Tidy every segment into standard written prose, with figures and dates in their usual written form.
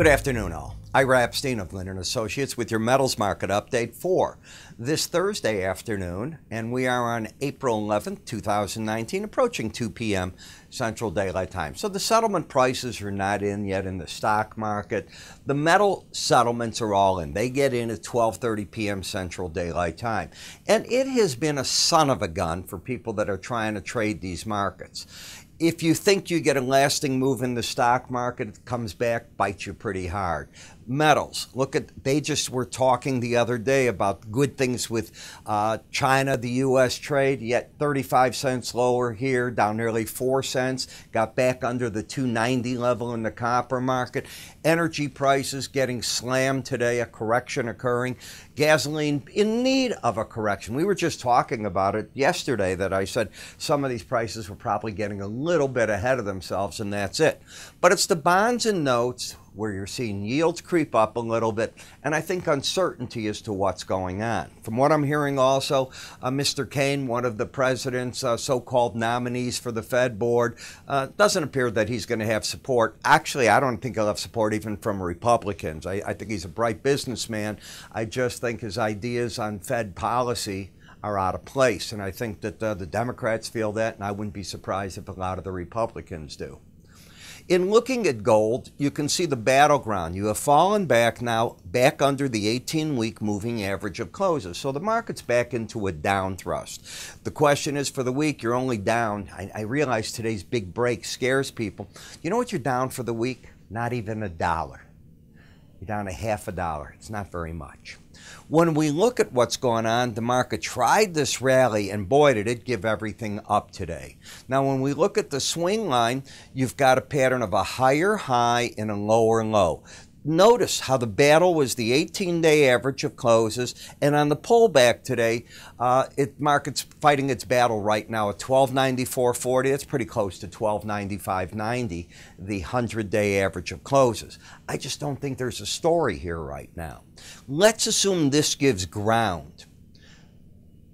Good afternoon, all. Ira Epstein of Linn & Associates with your metals market update for this Thursday afternoon, and we are on April 11th, 2019, approaching 2 p.m. Central Daylight Time. So the settlement prices are not in yet in the stock market. The metal settlements are all in. They get in at 12:30 p.m. Central Daylight Time. And it has been a son of a gun for people that are trying to trade these markets. If you think you get a lasting move in the stock market, it comes back, bites you pretty hard. Metals, look at, they just were talking the other day about good things with China, the U.S. trade, yet 35 cents lower here, down nearly 4 cents, got back under the 290 level in the copper market. Energy prices getting slammed today, a correction occurring. Gasoline in need of a correction. We were just talking about it yesterday that I said some of these prices were probably getting a little bit ahead of themselves, and that's it. But it's the bonds and notes where you're seeing yields creep up a little bit, and I think uncertainty as to what's going on. From what I'm hearing also, Mr. Kane, one of the president's so-called nominees for the Fed board, doesn't appear that he's going to have support. Actually, I don't think he'll have support even from Republicans. I think he's a bright businessman. I just think his ideas on Fed policy are out of place, and I think that the Democrats feel that, and I wouldn't be surprised if a lot of the Republicans do. In looking at gold, you can see the battleground. You have fallen back now, back under the 18-week moving average of closes. So the market's back into a down thrust. The question is, for the week, you're only down. I realize today's big break scares people. You know what you're down for the week? Not even $1. You're down to half $1. It's not very much. When we look at what's going on, the market tried this rally, and boy, did it give everything up today. Now, when we look at the swing line, you've got a pattern of a higher high and a lower low. Notice how the battle was the 18-day average of closes, and on the pullback today, market's fighting its battle right now at 1294.40. That's pretty close to 1295.90, the 100-day average of closes. I just don't think there's a story here right now. Let's assume this gives ground.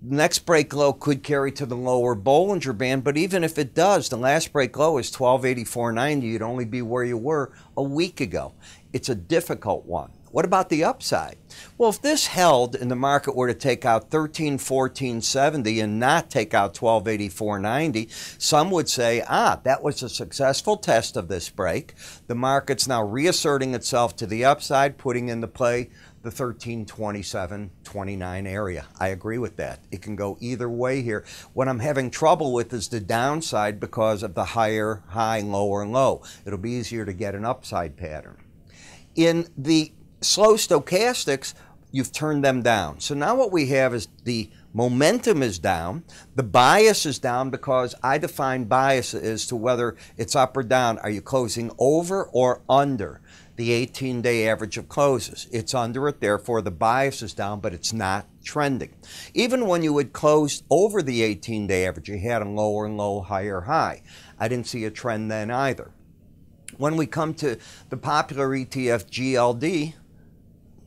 The next break low could carry to the lower Bollinger Band, but even if it does, the last break low is 1284.90. You'd only be where you were a week ago. It's a difficult one. What about the upside? Well, if this held and the market were to take out 1314.70 and not take out 1284.90, some would say, that was a successful test of this break. The market's now reasserting itself to the upside, putting into play the 1327.29 area. I agree with that. It can go either way here. What I'm having trouble with is the downside because of the higher high, lower low. It'll be easier to get an upside pattern. In the slow stochastics, you've turned them down. So now what we have is the momentum is down. The bias is down because I define bias as to whether it's up or down. Are you closing over or under the 18-day average of closes? It's under it, therefore the bias is down, but it's not trending. Even when you had closed over the 18-day average, you had a lower and low, higher high. I didn't see a trend then either. When we come to the popular ETF GLD,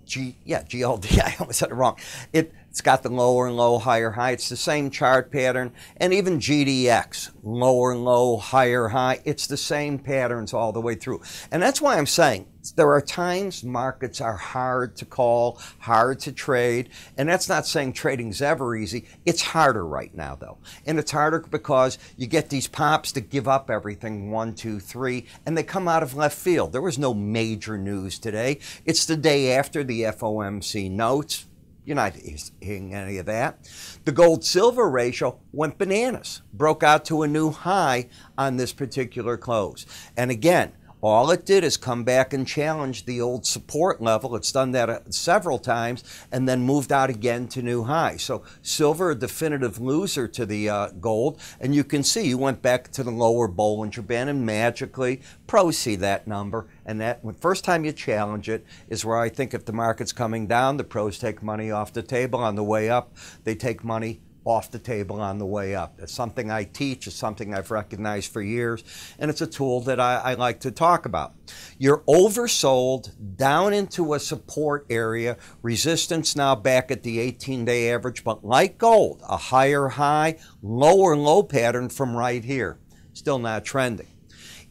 GLD, I almost said it wrong. It's got the lower and low, higher high. It's the same chart pattern. And even GDX, lower and low, higher high. It's the same patterns all the way through. And that's why I'm saying there are times markets are hard to call, hard to trade. And that's not saying trading's ever easy. It's harder right now, though. And it's harder because you get these pops that give up everything, 1, 2, 3, and they come out of left field. There was no major news today. It's the day after the FOMC notes. You're not hearing any of that. The gold-silver ratio went bananas, broke out to a new high on this particular close. And again, all it did is come back and challenge the old support level. It's done that several times and then moved out again to new highs. So silver, a definitive loser to the gold. And you can see you went back to the lower Bollinger Band and magically pros see that number. And that, the first time you challenge it is where I think if the market's coming down, the pros take money off the table. On the way up, they take money off the table on the way up. It's something I teach, it's something I've recognized for years, and it's a tool that I like to talk about. You're oversold down into a support area, resistance now back at the 18-day average, but like gold, a higher high, lower low pattern from right here. Still not trending.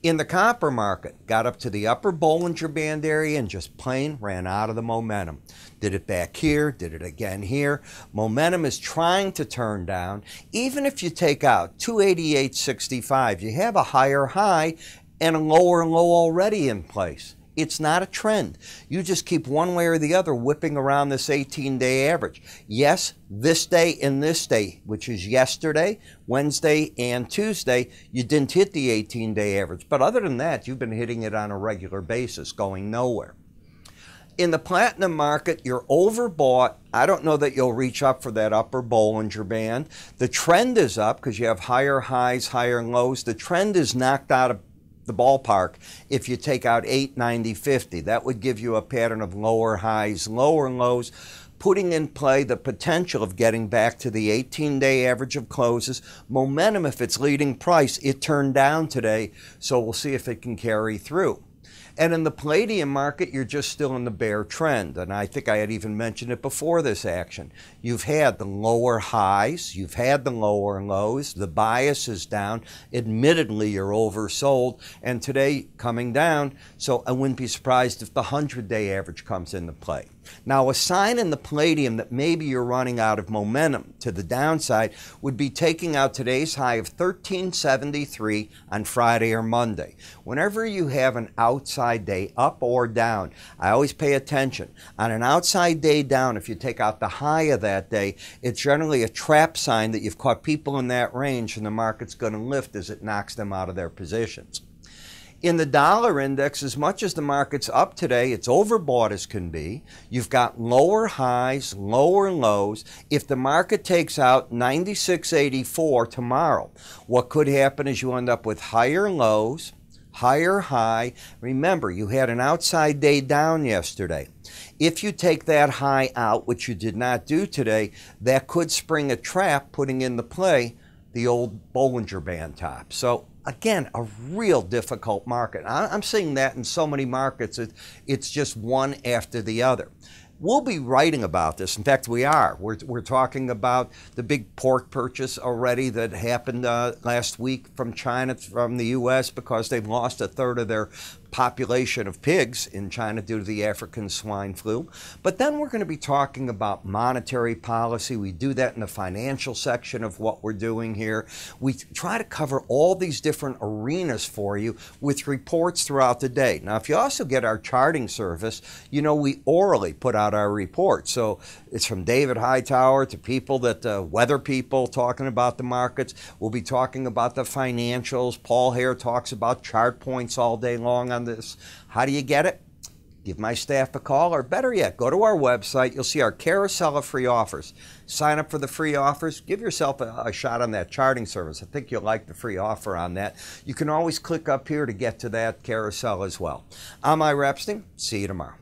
In the copper market, got up to the upper Bollinger Band area and just plain ran out of the momentum. Did it back here, did it again here. Momentum is trying to turn down. Even if you take out 288.65, you have a higher high and a lower low already in place. It's not a trend. You just keep one way or the other whipping around this 18-day average. Yes, this day and this day, which is yesterday, Wednesday, and Tuesday, you didn't hit the 18-day average. But other than that, you've been hitting it on a regular basis, going nowhere. In the platinum market, you're overbought. I don't know that you'll reach up for that upper Bollinger Band. The trend is up because you have higher highs, higher lows. The trend is knocked out of the ballpark if you take out 890.50. That would give you a pattern of lower highs, lower lows, putting in play the potential of getting back to the 18-day average of closes. Momentum, if it's leading price, it turned down today, so we'll see if it can carry through. And in the palladium market, you're just still in the bear trend. And I think I had even mentioned it before this action. You've had the lower highs, you've had the lower lows, the bias is down. Admittedly, you're oversold. And today, coming down, so I wouldn't be surprised if the 100-day average comes into play. Now, a sign in the palladium that maybe you're running out of momentum to the downside would be taking out today's high of 1373 on Friday or Monday. Whenever you have an outside day up or down, I always pay attention. On an outside day down, if you take out the high of that day, it's generally a trap sign that you've caught people in that range and the market's going to lift as it knocks them out of their positions. In the dollar index, as much as the market's up today, it's overbought as can be. You've got lower highs, lower lows. If the market takes out 96.84 tomorrow, what could happen is you end up with higher lows, higher high. Remember, you had an outside day down yesterday. If you take that high out, which you did not do today, that could spring a trap, putting into play the old Bollinger Band top. So again, a real difficult market. I'm seeing that in so many markets. It's just one after the other. We'll be writing about this. In fact, we are. We're talking about the big pork purchase already that happened last week from China, from the U.S., because they've lost a third of their population of pigs in China due to the African swine flu. But then we're going to be talking about monetary policy. We do that in the financial section of what we're doing here. We try to cover all these different arenas for you with reports throughout the day. Now, if you also get our charting service, you know we orally put out our reports. So it's from David Hightower to people that weather people talking about the markets. We'll be talking about the financials. Paul Hare talks about chart points all day long on this. How do you get it? Give my staff a call, or better yet, go to our website. You'll see our carousel of free offers. Sign up for the free offers. Give yourself a shot on that charting service. I think you'll like the free offer on that. You can always click up here to get to that carousel as well. I'm Ira Epstein. See you tomorrow.